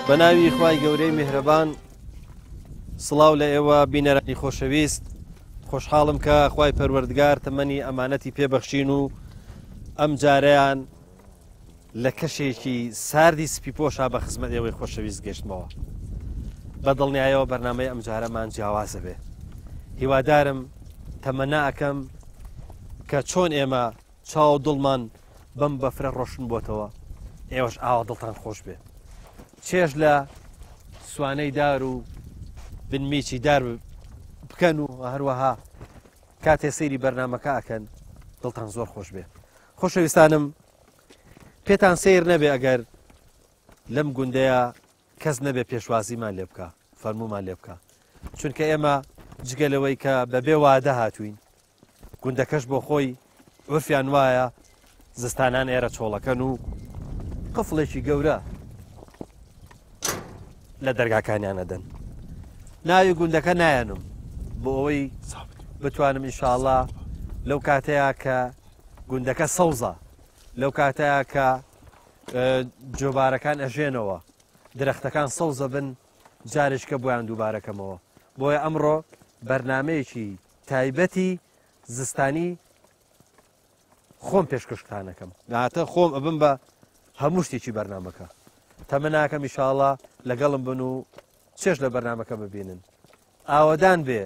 بەناوی خوای گەورەی میهرەبان سڵاو لە ئێوە بینەرانی خۆشەویست خۆشحاڵم کە خوای پەروەردگار تەمەنی ئەمانەتی پێبەخشین و ئەم جارەیان لە کەشێکی ساردی سپیپۆشا بە خزمەت ئێوەی خۆشەویست گەشتمەوە بە دڵنیایەوە بەرنامەی ئەم جارەمان جیاوازە بێ هیوادارم تەمەنا ئەکەم کە چۆن ئێمە چاو دڵمان بەم بەفرە ڕۆشن بۆتەوە ئێوەش ئاوا دڵتان خۆش بێ چێژ لە سوانەی دار و بنمیچی دار بکەن و هەروەها کاتێ سەیری بەرنامەکە ئەکەن دڵتان زۆر خۆش بێ خۆشەویستانم پێتان سیر نەبێ ئەگەر لەم گوندەیە کەس نەبێ پێشوازیمان لێ بکە فەرمومان لێ بکە چونکە ئێمە جگەلەوەی کە بەبێ وادە هاتوین گوندەکەش بۆ خۆی عرفیان وایە زستانان ئێرە چۆڵەکەن و قفڵێکی گەورە لە دەرگاکانیان ئەدەن ناوی گوندەکە نایەنم بۆ ئەوەی بتوانم ئینشاءڵڵا لەو کاتەیە کە گوندەکە سەوزە لەو کاتەیە کە جۆبارەکان ئەژێنەوە درەختەکان سەوزە بن جارێککە بۆیان دووبارەکەمەوە بۆیە ئەمڕۆ بەرنمەیەکی تایبەتی زستانی خۆم پێشکەشتانەکەم ناتە خۆم ئەبم بە هەموو شتێکی بەرنمەکە تەمەناکەم ئینشاءڵڵا لەگەڵم بن و چێش لە بەرنمەکە ببینن ئاوەدان بێ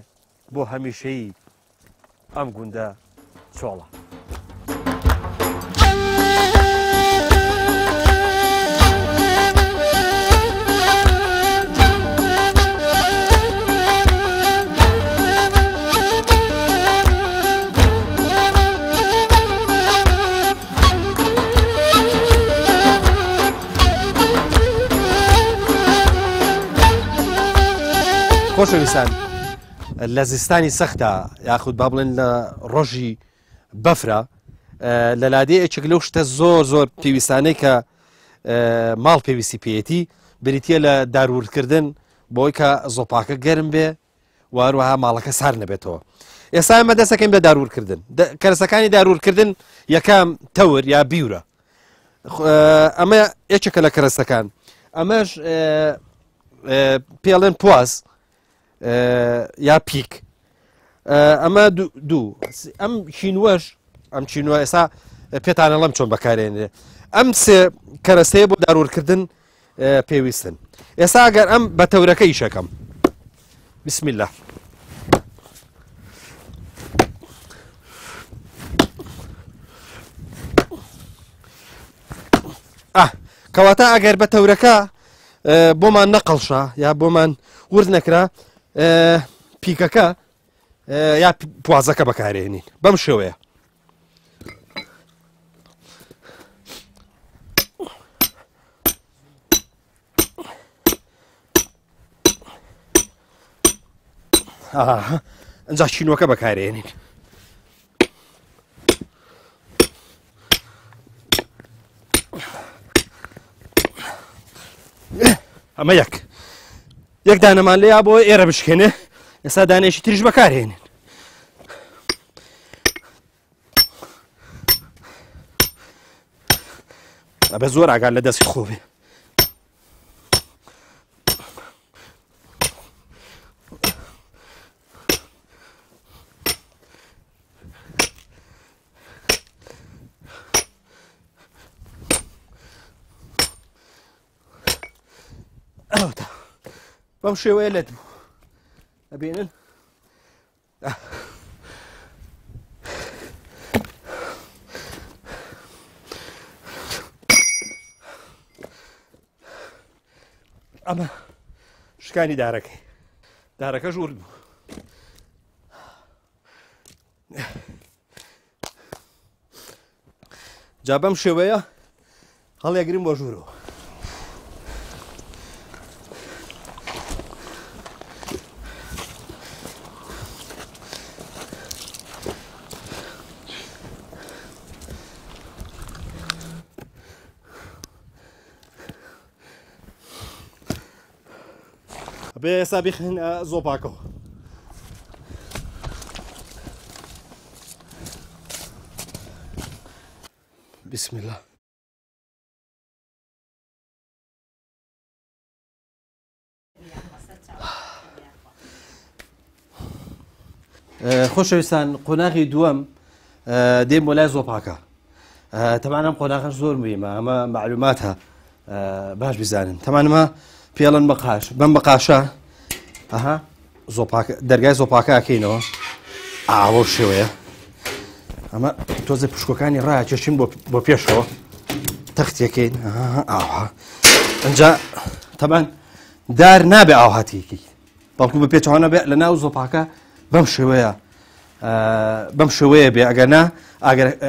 بۆ هەمیشەیی ئەم گوندە چۆڵە خۆشەویستان لە زستانی سەختە یاخود با بڵێن لە ڕۆژی بەفرە لە لادێ ئەچێک لەو شتە زۆر زۆر پێویستانەی کە ماڵ پێویستی پێیەتی بریتە لە داروورکردن بۆی کە زۆپاکە گەرم بێ واروەها ماڵەکە سار نەبێتەوە ئێستا ئەمە دەستەکەین بە داروورکردن کەرسەکانی داروورکردن یەکام تەور یا بیورە ئەمە یەکێکە لە کەرەستەکان ئەمەش پێڵێن پواز یا پیک ئەمە دوو ئەم چینوەش ئەم چینوە ئێستا پێتانە لەم چۆن بەکارێنێ ئەم سێ کەرەستەیە بۆ داروورکردن پێویستن ئێستا ئەگەر ئەم بە تەورەکە ئیشەکەم بسم الله کەواتە ئەگەر بە تەورەکە بۆمان نەقەڵشە یا بۆمان ورد نەکرا پیکەکە یا پوازەکە بەکارێنین بەم شێوەیە ئەنجا چینوەکە بەکارێنین ئەمە یەک دانەمان لێیا بۆ ئێرە بشکێنێ ئێستا دانێشی تریش بەکارهێنین ئەبێ زۆر ئاگال لە دەستی خۆ بێ بەم شێوەیە لێت بوو ئەبینن ئەمە شکانی دارەکە ژوور بوو جا بەم شێوەیە هەڵیەگرین بۆ ژوورەوە بێ ئێستا بیخێن زۆپاکەوە بسم الله. خۆشەویستان قۆناغی دووەم دێم بۆ لای زۆپاکە. تەمان ئەم قۆناغەش زۆر مهمە، ئەمە معلوماتە باش بزانن. تەمانمە پێڵەن بەقاش بەم بەقاشە ئەها دەرگای زۆپاکە ئەکەینەوە ئاوە شێوەیە. ئەمە تۆزە پشکۆکانی ڕایە کێشین بۆ پێشەوە تەختیەکەین ئاوها ئەنجا تەمان دار نابێ ئاوهاتیەکەی بەڵکو بە پێچەوە نەبێ لە ناو زۆپاکە بەم شێوەیە بێ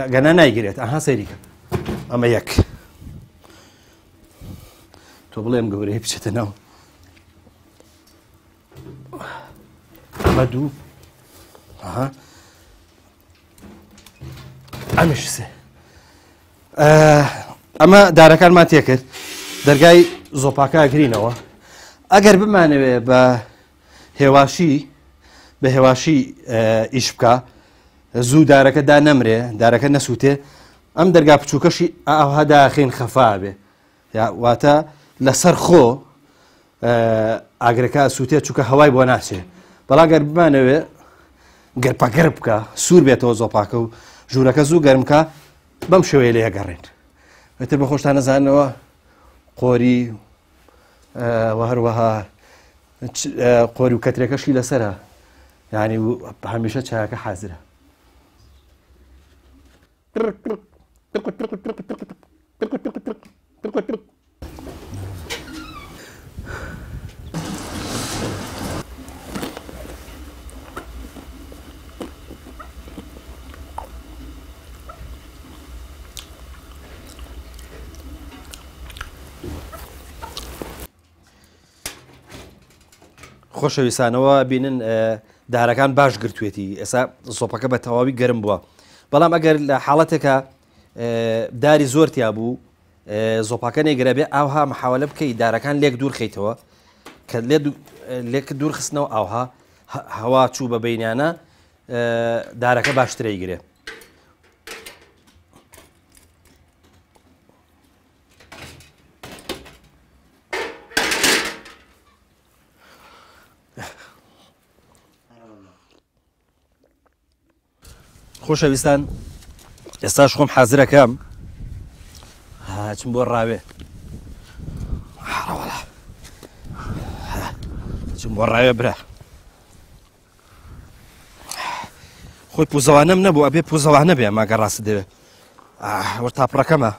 ئەگەنا نایگرێت. ئەها سەیریکە ئەمە یەک تۆ بڵێم گەورەی بچێتە ناو ئەمە دوو ئەمەش سێ. ئەمە دارەکانمان تێکرد دەرگای زۆپاکە ئەگرینەوە. ئەگەر بمانەوێ بە هێواشی ئیش بکە زوو دارەکە دا نەمرێ دارەکە نەسووتێ ئەم دەرگا بچووکەشی ئاوها داخین خەفا بێ واتە لەسەر خۆ ئاگرەکە سووتێ چووکە هەوای بۆ ناچێ. بەڵام گەر بمانەوێ گەرپەگەر بکە سوور بێتەوە زۆپاکە و ژوورەکە زوو گەرمکە بەم شێوەیە لێ هەگەڕێن. ئێتر بە خۆشتان نەزانەوە قۆری هەروەها قۆری و کەترێکەشی لەسەرە یعنی هەمیشە چاکە حازرە. خۆشەویستانەوە بینن دارەکان باش گرتوێتی ئێستا زۆپەکە بە تەواوی گەرم بووە. بەڵام ئەگەر لە حاڵەتێکە داری زۆرتیا بوو زۆپاکە نێگرە بێ ئاوها محاولە بکەی دارەکان لێک دوور خەیتەوە کە لێک دوور خستنەوە ئاوها هەوا چوو بە بینیانە دارەکە باشترە یگرێ. خۆشەویستان ئێستاش خۆم حازرەکەم چم بۆ ڕاوێ چم بۆ ڕاوێ برا خۆی پوزەوانەم نەبوو ئەبێ پوزەوانە بێ ماگە ڕاست دەوێ وە تاپڕەکەمە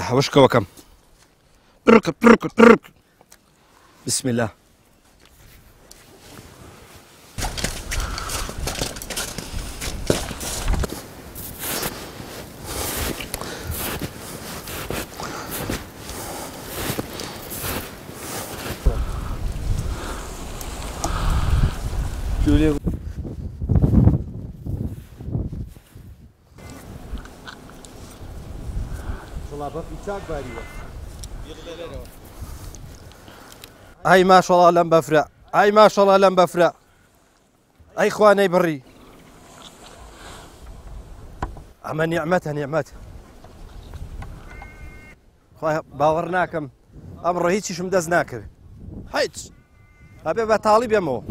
هەوشکەوەکەم پڕک بسم الله. ئای ماشەڵڵا لەم بەفرە ئای ماشەڵڵا لەم بەفرە ئەی خوانەی بڕی ئەمە نیعمەتە نیعمەت باوەڕ ناکەم ئەمڕۆ هیچیشم دەست ناکەوێت هیچ ئەبێ بە تاڵی بێمەوە.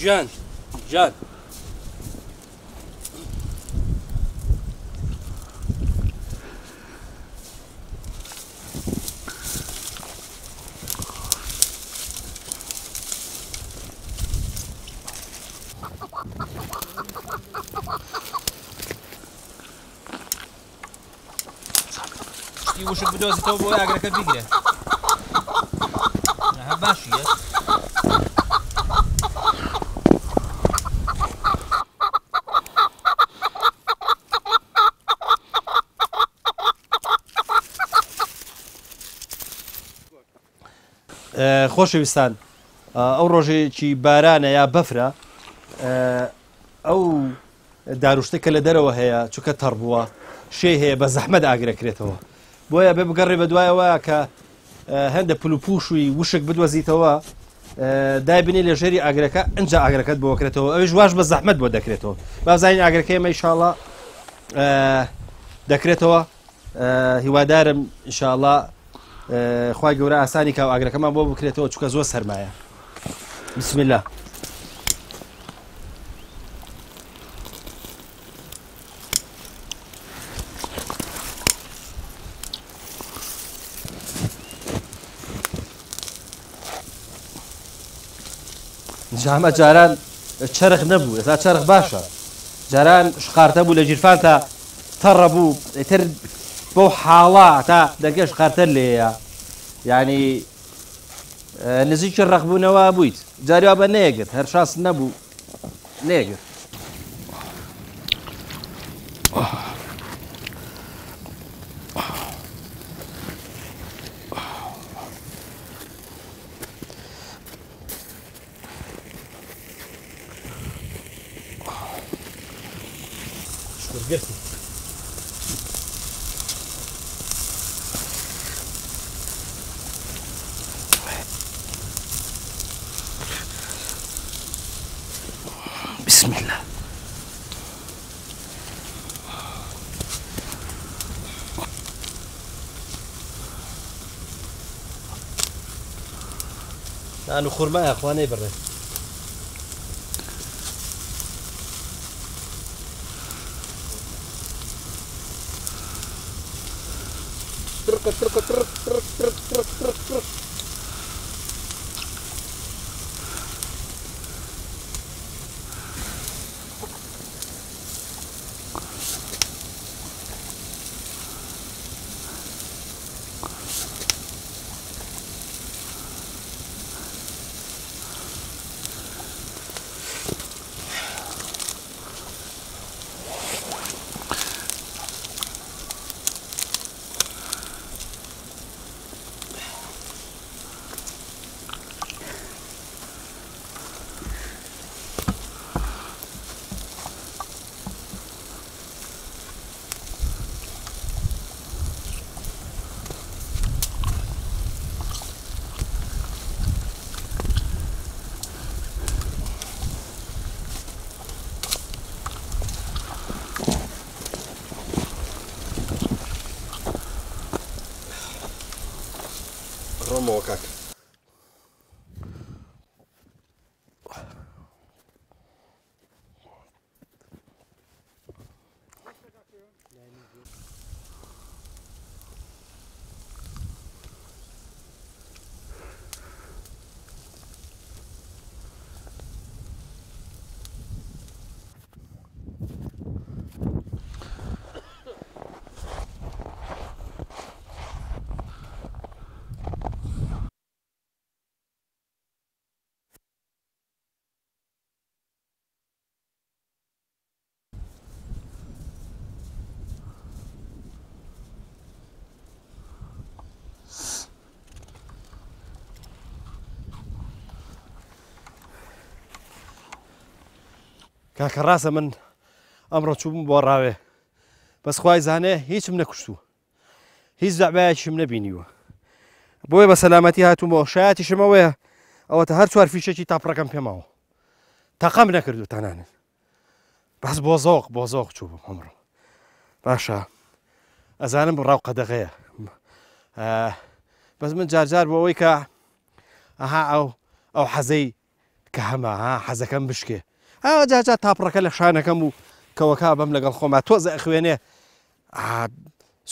جان جان وشك بدوزي تو بو اقرا كبيره باشیە خۆشەویستان ئەو ڕۆژێکی بارانە یا بەفرە ئەو داروشتە کە لە دەرەوە هەیە چونکە تەڕ بووە شێ هەیە بە زەحمەت ئاگرەکرێتەوە بۆیە بێ بگەڕێ بە دوایەوە کە هەندە پلوپوشوی وشک بدوەزیتەوە دایبنی لە ژێری ئاگرەکە ئەنجا ئاگرەکەت بۆکرێتەوە ئەوش واش بە زەحمەت بۆ دەکرێتەوە بازانین ئاگرەکەیمە ئینشاڵڵا دەکرێتەوە هیوادارم ئینشاڵڵا خوای گەورە ئاسانی کاو ئاگرەکەمان بۆ بکرێتەوە چونکە زۆر سەرمایە بسم الله ئەمە جاران چرخ نەبوو ئێستا چرخ باشە جاران شقارتە بوو لە جیرفان تا تەڕە بوو ئیتر بۆ حاڵا تا دەگەشت قارتە لێیە یعنی نزیکی ڕەخبوونەوە بوویت جاریوا بە نەیەگرت هەر شاس نەبوو نێگرت بسم الله نانو خورما يا اخواني برا رومو وكاك کاکە ڕاستە من ئەمڕۆ چووم بۆ ڕاوێ بەس خوای زانێ هیچم نەکوشتووە هیچ دەعبایەکیشم نەبینیوە بۆیە بە سەلامەتی هاتوومەوە شایەتیشم ئەوەیە ئەوەتە هەر چوار فیشێکی تاپڕەکەم پێماوە تەقەم نەکردو تەنانەت بەس بۆ زۆق چوو بووم ئەمڕۆ باشە ئەزانم ڕاو قەدەغەیە بەس من جارجار بۆ ئەوەی کە ئەها ئەو حەزەی کە هەمە حەزەکەم بشکێ جاجا تاپڕەکە لە شانەکەم و کەوەکە بەم لەگەڵ خۆما تۆزە ئەخوێنێ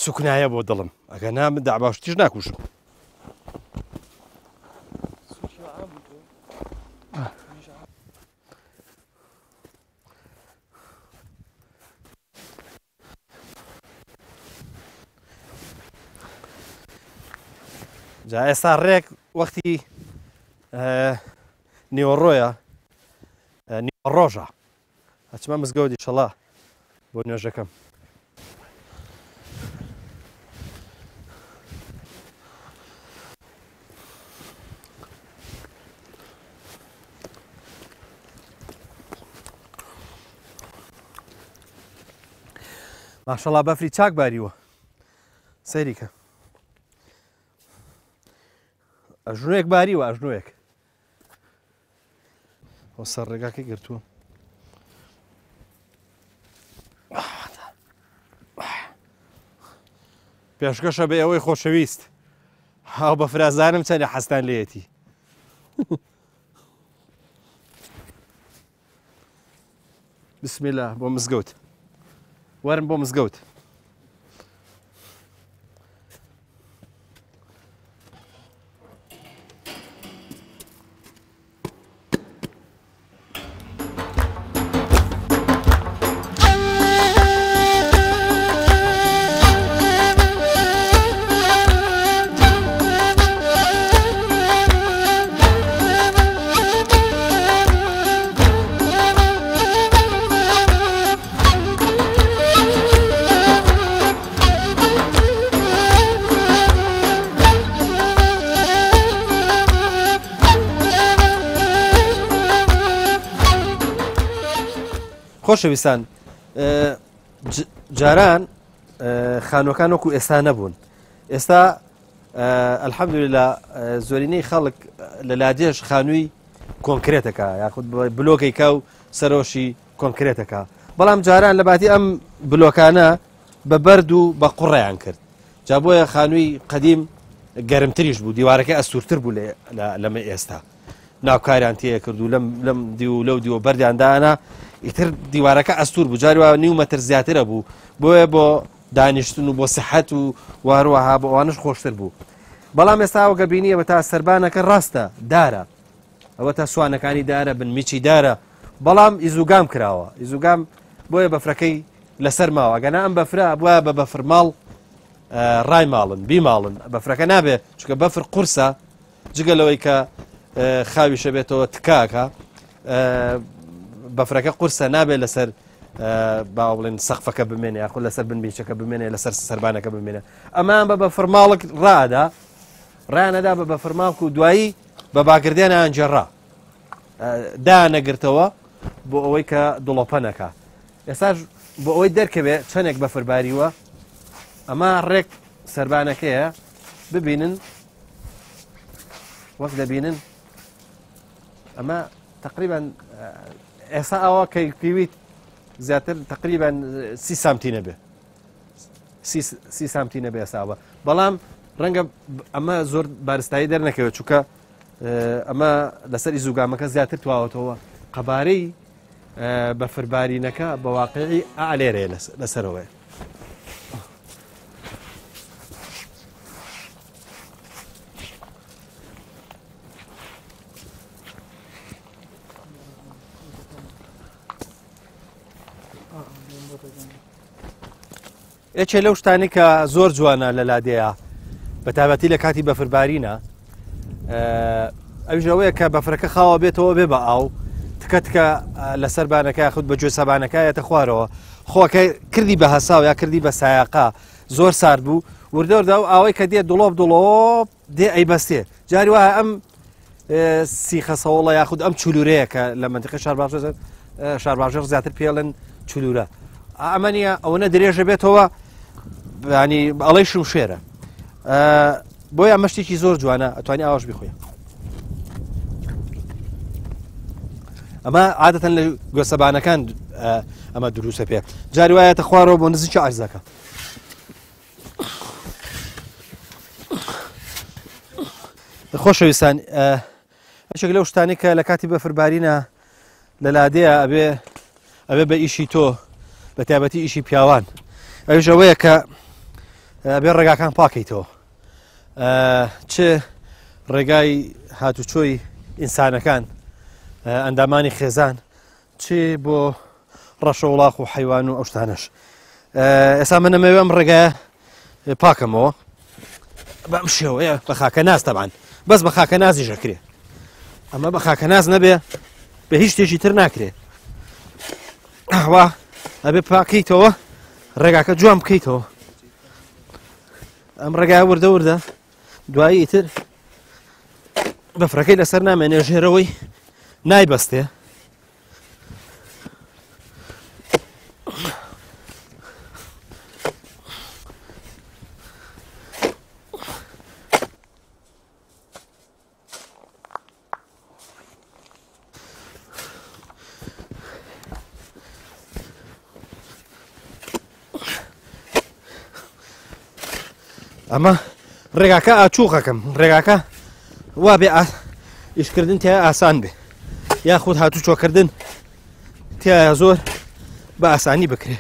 سوکنایە بۆ دڵم ئەگە نام داعباشتیش ناکوشم جا ئێستا ڕێک وەختی نیوەڕۆیە نیوەڕۆژە ئەچمە مزگەوت ئینشەڵا بۆ نوێژەکەم. ماشەڵا بەفری چاک باریوە سەیریکە ئەژنوێک باریوە ئەژنوێک بۆ سەر ڕێگاکەی گرتووە پێشکەشە بە ئەوەی خۆشەویست هاو بە فرازانم چەندە حەستان لێیەتی بسمیلە بۆ مزگەوت وەرن بۆ مزگەوت. خۆشەویستان جاران خانووەکان وەکو ئێستا نەبوون. ئێستا ئەلحەمدولیلا زۆرینەی خەڵک لە لادێش خانووی کۆنکرێتەکە یاخود بلۆکێکا و سەرۆشی کۆنکرێتەکە، بەڵام جاران لە باتی ئەم بلۆکانە بە بەرد و بە قوڕیان کرد. جا بۆیە خانووی قەدیم گەرمتریش بوو، دیوارەکە ئەستورتر بوو لەمە ئێستا ناوکاریان تێ کرد و لەم دی و لەو دیوە بەردیاندانا ئیتر دیوارەکە ئەستور بوو، جاری وایە نیو مەتر زیاترە بوو، بۆیە بۆ دانیشتن و بۆ سەحەت و واروەها بۆ ئەوانش خۆشتر بوو. بەڵام ئێستا ئەوگە بینیە بە تا سەربانەکە ڕاستە دارە، ئەوە تا سوانەکانی دارە بنمیچی دارە، بەڵام ئیزوگام کراوە، ئیزوگام بۆیە بەفرەکەی لەسەر ماوە. ئەگەنا ئەم بەفرە بووە بە بەفرماڵ ڕای ماڵن بیماڵن بەفرەکە نابێت، چونکە بەفر قورسە جگەلەوەی کە خاویشە بێتەوە تکاکە بەفرەکە قورسە نابێت لەسەر با بڵێن سەقفەکە بمێنێ یاخود لەسەر بنبیچەکە بمێنێ لەسەر سەربانەکە بمێنێ. ئەمان بە بەفرماڵک ڕانەدا بە بەفرماڵک و دوایی بە باگردێنە ئەنجێڕا دانەگرتەوە بۆ ئەوەی کە دڵۆپە نەکا. ئێستاش بۆ ئەوەی دەرکەوێ چەندێک بەفرباریوە ئەمە ڕێک سەربانەکەیە ببینن وەک دەبینن ئەمە تقریبا ئێستا ئەوە کەی پێویت زیاتر تقریبا 30 سانتی نەبێ 30 سانتی نەبێ ئێستاوە، بەڵام ڕەنگە ئەمە زۆر بارستایی دەرنەکەوێت چووکە ئەمە لەسەر ئیزوگامەکە زیاتر تواوەتەوە قەبارەی بەفربارینەکە بە واقعی ئالێرەیە لەسەرەوەی. یەکێ لەو شتانی کە زۆر جوانە لە لادێیە بە تایبەتی لە کاتی بەفربارینە ئەوژەوەیە کە بەفرەکە خاوە بێتەوە بێ بە ئاو تکەتکە لە سەربانەکە خودت بە گوێ سەبانەکەیەتە خوارەوە خۆکە کردی بە هەساو یا کردی بە سایاقا زۆر سارد بوو وردەوردا و ئاوەی کە دێت دڵۆب دڵۆب دێ ئەیبەستێ. جاری وایە ئەم سیخەسەوڵە یاخود ئەم چولورەیە کە لە منتیقی شارباژێر زیاتر پێڵن چولورە ئەمە نیە ئەوەنە درێژە بێتەوە ینی ئەڵەی شم شێرە بۆیە مەشتێکی زۆر جوانە ئەتوانی ئاوەش بخۆی. ئەمە عادەتەن لە گوێسەبانەکان ئەمە دروستە پێ جاری وایەتە خوارەوە بۆ نزیکی عەرزەکە. خۆشەویستان هەچێک لەو شتانی کە لە کاتی بەفربارینە لە لادەیە ئەبێ بە ئیشی تۆ بە تایبەتی ئیشی پیاوان ئەوژەوەیە کە بێ ڕێگاکان پاکەیتەوە چ ڕێگای هاتوچۆی ئینسانەکان ئەندامانی خێزان چی بۆ ڕەشە وڵاق و حیوان و ئەو شتانەش. ئێستا من نەمەوێ ئەم ڕێگایە پاکەمەوە بەم شێوەیە بە خاکە ناز تەبعاً بەس بە خاکە نازی ژەکرێ ئەمە بە خاکە ناز نەبێ بە هیچ شتێکی تر ناکرێ ئەوا ئەبێ پاکەیتەوە ڕێگاکە جوان بکەیتەوە ئەم ڕێگای وردە وردە دوایی ئیتر بەفرەکەی لەسەر نامێنێ ژێرەوەی نایبەستێ ئەمە ڕێگاکە ئاچووقەکەم ڕێگاکە وا بێ ئیشکردن تیا ئاسان بێ یاخود هاتوو چۆکردن تایە زۆر بە ئاسانی بکرێ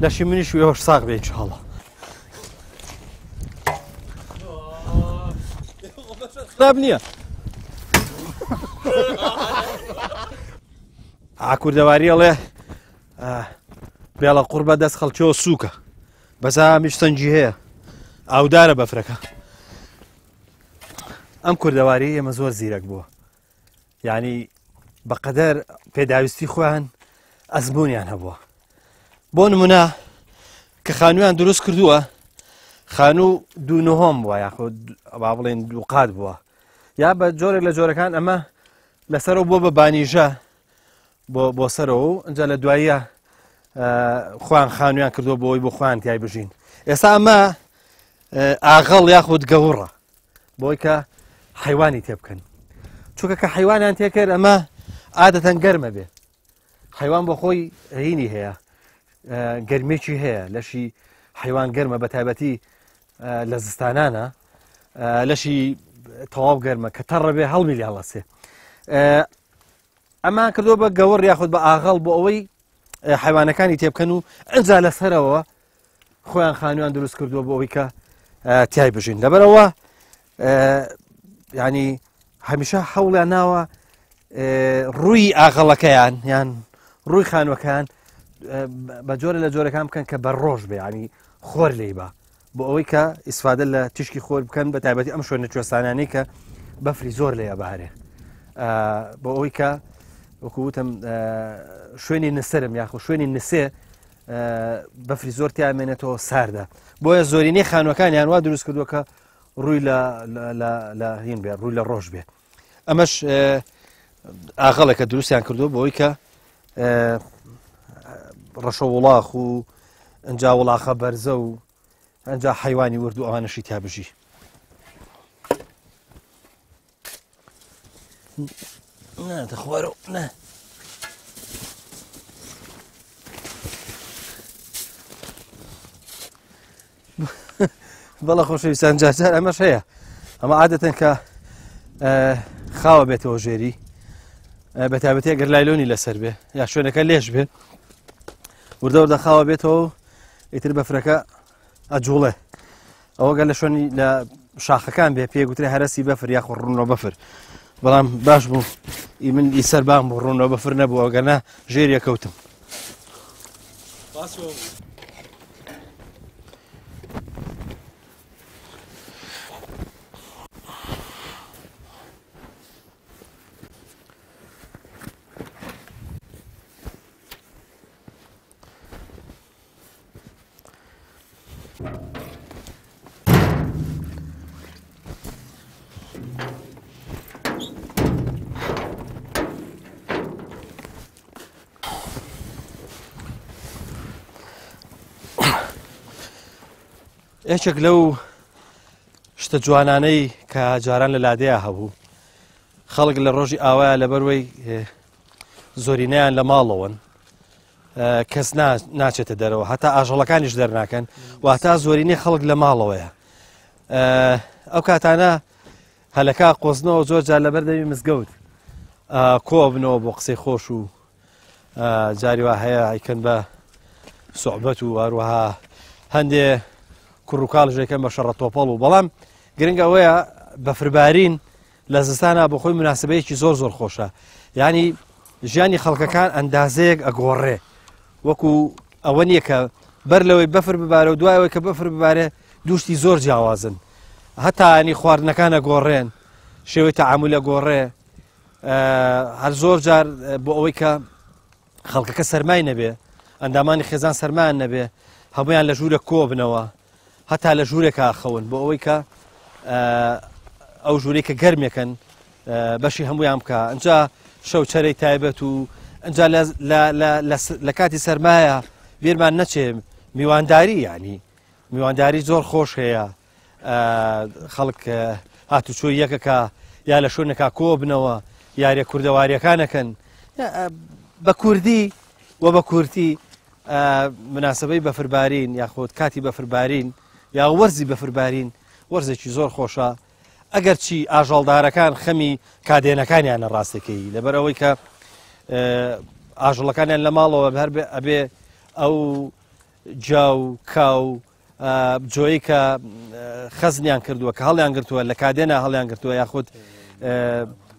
لەشی منیش وێوەش ساغ بێ ئینشاڵڵا خراب نییە ئاکوردەواریەڵێ بێڵە قوربە دەست خەڵکیەوە سووکە بەزامیش سەنجی هەیە ئاودارە بەفرەکە ئەم کوردەواری ئێمە زۆر زیرەک بووە یعنی بەقەدەر پێداویستی خۆیان ئەزممویان هەبووە بۆ نمونە کە خانوویان دروست کردووە خانوو دوو نهۆم بووە یاخود با بڵێن دوو قات بووە یا بە جۆرێک لە جۆرەکان ئەمە لەسەرەوە بۆ بە بانیژە بۆ سەرەوە و ئەنجا لە دواییە خۆیان خانوویان کردووە بۆ ئەوی بۆ خۆیان تیای بژین ئێستا ئەمە ئاغەڵ یاخود گەوڕە بۆی کە حیوانی تێ بکەن چونکە کە حیوانیان تێکرد ئەمە عادەتەن گەرمە بێ حیوان بۆ خۆی هینی هەیە گەرمێکی هەیە لەشی حیوان گەرمە بە تایبەتی لە زستانانە لەشی تەواو گەرمە کە تەڕە بێ هەڵمی لێ هەڵەسێ ئەمان کردووە بە گەوڕ یاخود بە ئاغەڵ بۆ ئەوەی حیوانەکانی تێبکەن و ئەنجا لەسەرەوە خۆیان خانوویان دروست کردووە بۆ ئەوەی کە تیای بژین لەبەرەوە ینی هەمیشە هەوڵیان ناوە ڕووی ئاغەڵەکەیان یان ڕووی خانووەکان بە جۆرە لە جۆرەکان بکەن کە بە ڕۆژ بێ ینی خۆر لێی بە بۆ ئەوەی کە ئیسفادە لە تشکی خۆر بکەن بە تایبەتی ئەم شوێنە کوێستانانەی کە بەفری زۆر لێیە بەهارێ بۆ ئەوەی کە وەکووتم شوێنی نسرم یاخۆ شوێنی نسێ بەفری زۆر تیامێنێتەوە ساردە بۆیە زۆرینەی خانووەکانیان وا دروست کردووە کە ڕووی لە هین بێ ڕووی لە ڕۆژ بێ ئەمەش ئاغەڵێکە دروستیان کردووە بۆ ئەوەی کە ڕەشە وڵاخ و ئەنجا وڵاخە بەرزە و ئەنجا حیوانی ورد و ئەوانەشی تیابژی ناتە خوارەوە نە بەڵە خۆشەویستان جارجار ئەمەش هەیە ئەمە عادەتەن کە خاوە بێتەوە ژێری بە تایبەتی ئەگەر لایلۆنی لەسەر بێ یا شوێنەکە لێش بێ وردە وردە خاوە بێتەوە ئیتر بەفرەکە ئەجوڵێ ئەوە گەر لە شوێنی لە شاخەکان بێ پێگوترێ هەرسی بەفر یاخۆ ڕوونەوە بەفر بەڵام باش بوو من ئیسەر بام بۆ ڕوونەوە بەفر نەبوو ئەگەرنا ژێریە کەوتم یەکێک لەو شتە جوانانەی کە جاران لە لادەیە هەبوو خەڵک لە ڕۆژی ئاوایە لەبەروەی زۆرینەیان لە ماڵەوەن کەس ناچێتە دەرەوە هەتا ئاژەڵەکانیش دەرناکەن و هەتا زۆرینەی خەڵک لە ماڵەوەیە ئەو کاتانە هەلەکە قۆزنەوە زۆر جار لەبەر دەوی مزگەوت کۆبنەوە بۆ قسەی خۆش و جاری وا هەیە ئەیکەن بە سوحبەت و هەروەها هەندێ کوڕووکاڵژێکەکەم بە شەڕە تۆپەڵ و بەڵام گرنگە ئەوەیە بەفربارین لە زستانە بە خۆی مناسبەیەکی زۆر زۆر خۆشە ینی ژیانی خەڵکەکان ئەندازەیەک ئەگۆڕێ وەکو ئەوە نییە کە بەر لەوەی بەفر ببارە و دوایەوەی کە بەفر ببارێ دووشتی زۆر جیاوازن هەتا ینی خواردنەکانە گۆڕێن شێوەی تەعاملە گۆڕێ هەر زۆر جار بۆ ئەوەی کە خەڵکەکە سەرمای نەبێ ئەندامانی خێزان سەرمان نەبێ هەمویان لە ژوورە کۆ بنەوە هەتا لە ژوورێکا خەون بۆ ئەوەی کە ئەو ژوورەی کە گەرمێکن بەشی هەمویان بکە ئەجا شەوچەرەی تایبەت و ئەجا لە کاتی سەرمایە بێرمان نەچێ میوانداری ینی میوانداری زۆر خۆش هەیە خەڵک هاتوچۆی یەکەکە یا لە شوێنێکا کۆ بنەوە یاریە کوردەواریەکانەکەن بە کوردی و بە کورتی مناسبەی بەفربارین یاخۆت کاتی بەفربارین یا وەرزی بەفربارین وەرزێکی زۆر خۆشە ئەگەر چی ئاژەڵدارەکان خەمی کادێنەکانیانە ڕاستەکەی لەبەر ئەوەی کە ئاژەڵەکانیان لە ماڵەوە هەر ئەبێ ئەو جاو کاو جۆی کە خەزنیان کردووە کە هەڵیان گرتووە لە کادێنە هەڵیان گرتووە یاخود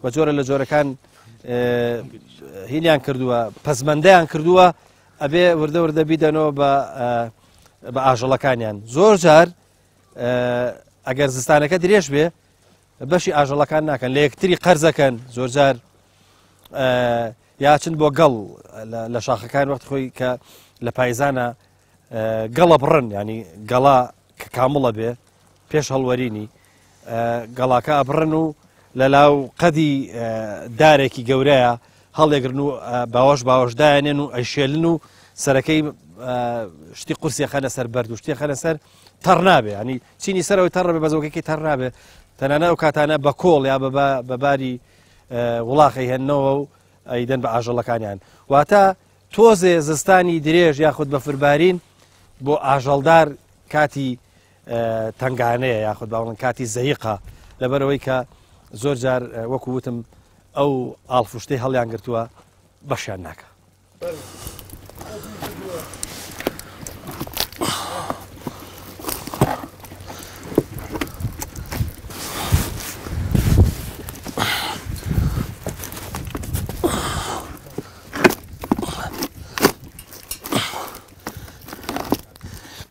بە جۆرە لە جۆرەکان هینیان کردووە پەزمەندەیان کردووە ئەبێ وردە وردە بیدەنەوە بە ئاژەڵەکانیان زۆر جار ئەگەر زستانەکە درێژ بێ بەشی ئاژەڵەکان ناکەن لە یەکتری قەرزەکەن زۆر جار یاچن بۆ گەڵ لە شاخەکان وەخت خۆی کە لە پایزانە گەڵە بڕن ینی گەڵا کە کامڵە بێ پێش هەڵوەرینی گەڵاکە ئەبڕن و لە لاو قەدی دارێکی گەورەیە هەڵێگرن و باوەشدایانێن و ئەیشێلن و سەرەکەی شتی قورسی خەنە سەر بەرد و شتی خەنە سەر تەڕ نابێ ینی چینی سەرەوەی تەڕ بێ بەزەوەکەی تەڕ نابێ تەنانە ئەو کاتانە بە کۆڵ یا بەباری وڵاقی هێننەوە و ئەیدەن بە ئاژەڵەکانیان واتە تۆزێ زستانی درێژ یاخود بەفربارین بۆ ئاژەڵدار کاتی تنگانەیە یاخود باوڵن کاتی زەیقە لەبەرەوەی کە زۆر جار وەکو وتم ئەو ئاڵفوشتەی هەڵیان گرتووە بەشیان ناکە.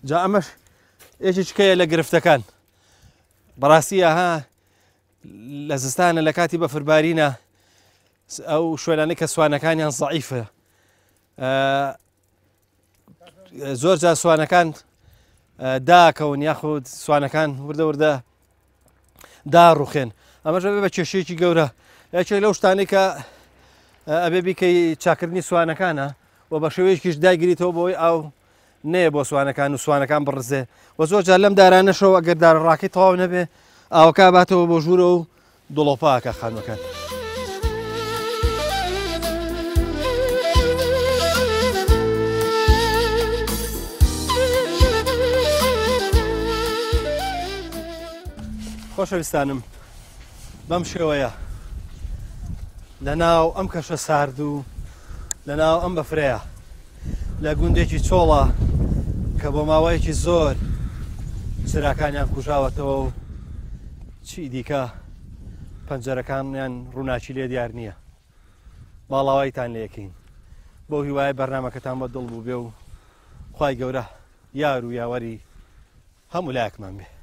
جا ئەمەش یەکێکەیە لە گرفتەکان بەڕاستیە ها لە زستانە لە کاتی بەفربارینە ئەو شوێنانەی کە سوانەکانیان زەعیفە زۆر جا سوانەکان داکەون یاخود سوانەکان وردە وردە داڕوخێن ئەمەش بە کێشەیەکی گەورە یاکێک لەو شتانەی کە ئەبێ بیکەی چاکردنی سوانەکانە و بە شێوەیەکیش داگیریتەوە بۆی ئەو نەیە بۆ سوانەکان و سوانەکان بڕزێ و زۆر جار لەم دارانەشەوە ئەگەر دارڕاکەی تەواو نەبێ ئاوەکە باتەوە بۆ ژوورە و دڵۆپاکە خانوەکان. خۆشەویستانم بەم شێوەیە لەناو ئەم کەشە سارد و لەناو ئەم بەفرەیە لە گوندێکی چۆڵە کە بۆ ماوەیەکی زۆر چراکانیان کوژاوەتەوە و چی دیکە پەنجەرەکانیان ڕووناچی لێ دیار نییە باڵاوایتان لە یەکەین بۆ هیوایە بەرنامەکەتان بە دڵ بوو بێ و خوای گەورە یار و یاوەری هەموو لایەکمان بێ.